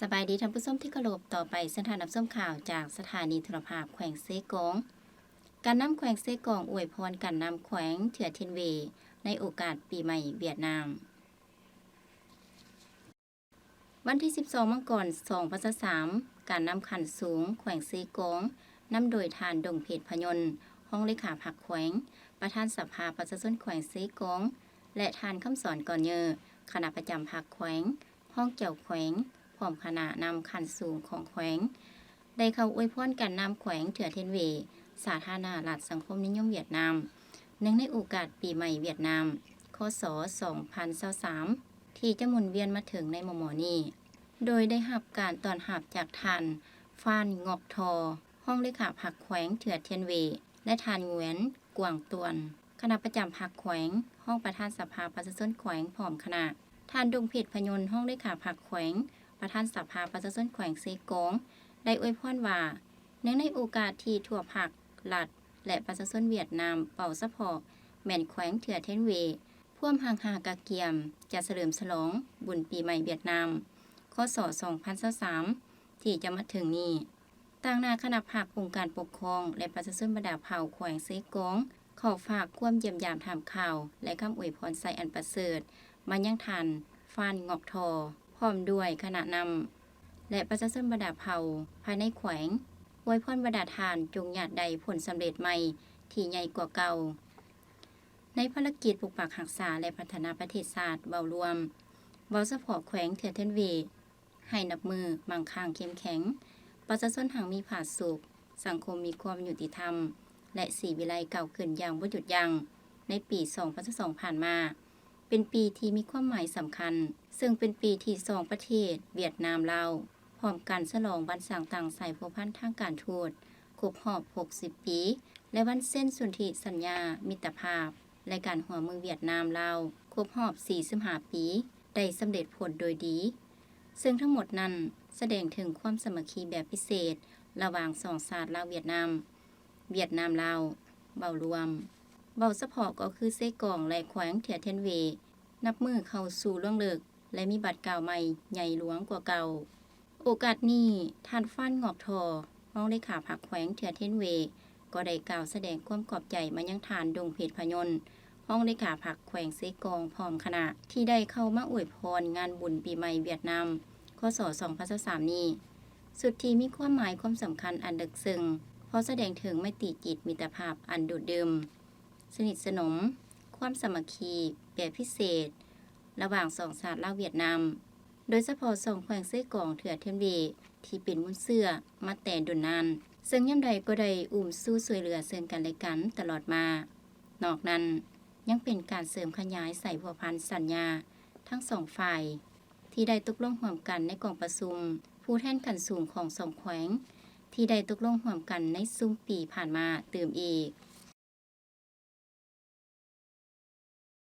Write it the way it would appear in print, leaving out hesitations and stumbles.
สบายดีท่านผู้ชมที่เคารพต่อไปสถานับส้มข่าวจากสถานีโทรภาพแขวงเซกงการนำแขวงเซกงอวยพรการนำแขวงเถื่อเทียนเวในโอกาสปีใหม่เวียดนามวันที่12มังกร2023การนำขันสูงแขวงเซกงนำโดยทานดงเพชรพยนต์ห้องเลขาผักแขวงประธานสภาประชาชนแขวงเซกงและทานคำสอนก่อนเยอคณะประจำผักแขวงห้องเกี่ยวแขวงพร้อมคณะนำขันสูงของแขวงได้เข้าอวยพรการนำแขวงเถื่อเทียนเวสาธารณรัฐสังคมนิยมเวียดนามเนื่องในโอกาสปีใหม่เวียดนามคศ2023ที่จะหมุนเวียนมาถึงในหมอนี้โดยได้รับการต้อนรับจากทานฟ้านงอกทอห้องเลขาผักแขวงเถื่อเทียนเวและทานเงวียนกวางตวนคณะประจำผักแขวงห้องประธานสภาประชาชนแขวงพร้อมคณะทานดงเพชรพยนต์ห้องเลขาผักแขวงประธานสภาประชาชนแขวงเซกงได้อวยพรว่าเนื่องในโอกาสที่ทั่วภาครัฐและประชาชนเวียดนามเป่าสะพอแม่นแขวงเถื่อเทียนเวพ่วมห่างหากะเกียมจะเฉลิมฉลองบุญปีใหม่เวียดนามคศ2023ที่จะมาถึงนี้ต่างนาคณะภาคองค์การปกครองและประชาชนบรรดาเผ่าแขวงเซกงขอฝากความเยี่ยมยามถามข่าวและคำอวยพรใส่อันประเสริฐมายังทันฟ้านงอกทอพร้อมด้วยคณะนำและประชาชนบรรดาเผ่าภายในแขวงอวยพรบรรดาทานจงหยาดใดผลสำเร็จใหม่ที่ใหญ่กว่าเก่าในภารกิจปกปักรักษาและพัฒนาประเทศชาติเบารวมเบาสะพอแขวงเถื่อเทียนเวให้นับมือมั่งคั่งเข้มแข็งประชาชนหังมีผาสุขสังคมมีความยุติธรรมและสีวิไลเก่าเกินอย่างบ่หยุดยั้งในปี2022ผ่านมาเป็นปีที่มีความหมายสำคัญซึ่งเป็นปีที่2ประเทศเวียดนามลาวพร้อมกันฉลองวันสร้างต่างสายพัวพันธ์ทางการทูตครบรอบ60ปีและวันเส้นสนธิสัญญามิตรภาพและการหัวมือเวียดนามลาวครบรอบ45ปีได้สำเร็จผลโดยดีซึ่งทั้งหมดนั้นแสดงถึงความสามัคคีแบบพิเศษระหว่างสองชาติลาวเวียดนามลาวเบารวมเบาสะพอก็คือเซกองและแขวงเถื่อเทียนเวนับมือเข้าสู่ล่วงเลิกและมีบัตรเก่าใหม่ใหญ่หลวงกว่าเก่าโอกาสนี้ท่านฟ้านงอกทอห้องเลขาผักแขวงเถื่อเทียนเวก็ได้กล่าวแสดงความขอบใจมายังทานดงเพชรพยนต์ห้องเลขาผักแขวงเซกองพร้อมคณะที่ได้เข้ามาอวยพรงานบุญปีใหม่เวียดนามคศ2023นี้สุดที่มีความหมายความสำคัญอันลึกซึ้งเพราะแสดงถึงไมตรีจิตมิตรภาพอันโดดเดี่ยวสนิทสนมความสามัคคีแบบพิเศษระหว่างสองชาติลาวเวียดนามโดยเฉพาะ2แขวงเซกองเถื่อเทียนเวที่เป็นมุนเสื้อมาแต่ดนนานซึ่งย่ำใดก็ได้สู้ช่วยเหลือซึ่งกันและกันตลอดมานอกนั้นยังเป็นการเสริมขยายใส่พัวพันธ์สัญญาทั้งสองฝ่ายที่ได้ตกลงร่วมกันในกองประชุมผู้แทนขันสูงของ2แขวงที่ได้ตกลงร่วมกันในซุ้มปีผ่านมาเติมอีก